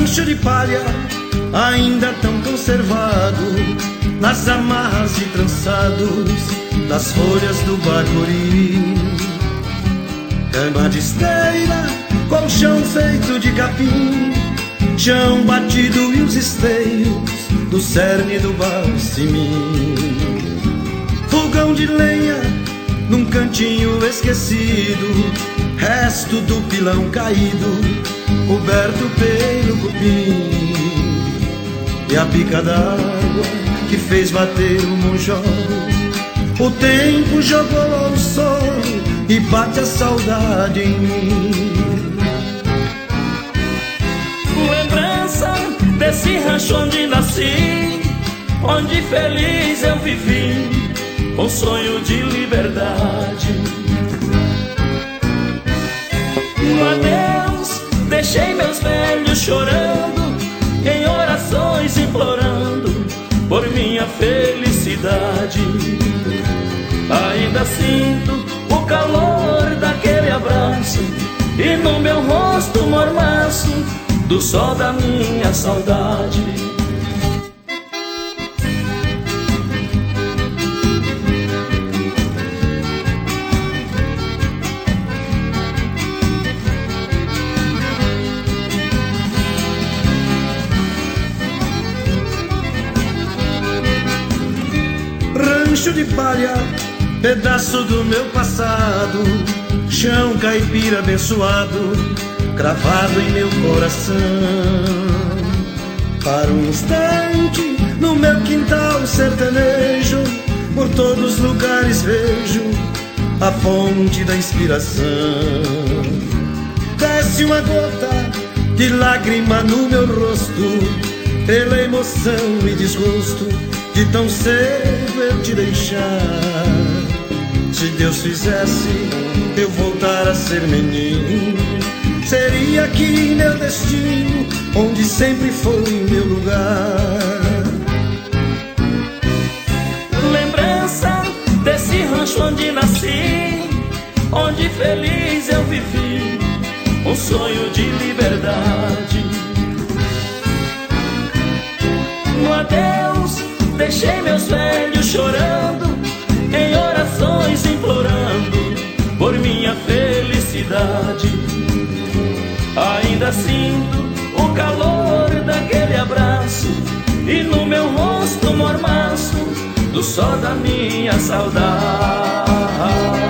rancho de palha, ainda tão conservado, nas amarras e trançados das folhas do bacuri. Cama de esteira, colchão feito de capim, chão batido e os esteios do cerne do balsimim. Fogão de lenha num cantinho esquecido, resto do pilão caído, coberto pelo cupim. E a pica d'água que fez bater o monjol, o tempo jogou o sol e bate a saudade em mim. Lembrança desse rancho onde nasci, onde feliz eu vivi, com sonho de liberdade. No adeus deixei meus velhos chorando, em orações implorando por minha felicidade. Ainda sinto o calor daquele abraço e no meu rosto mormaço do sol da minha saudade. Rancho de palha, pedaço do meu passado, chão caipira abençoado, cravado em meu coração. Para um instante, no meu quintal sertanejo, por todos os lugares vejo a fonte da inspiração. Desce uma gota de lágrima no meu rosto, pela emoção e desgosto de tão cedo eu te deixar. Se Deus fizesse eu voltar a ser menino, seria aqui meu destino, onde sempre foi meu lugar. Lembrança desse rancho onde nasci, onde feliz eu vivi, um sonho de liberdade. No adeus deixei meus velhos chorando, em orações implorando por minha felicidade. Ainda sinto o calor daquele abraço e no meu rosto mormaço do sol da minha saudade.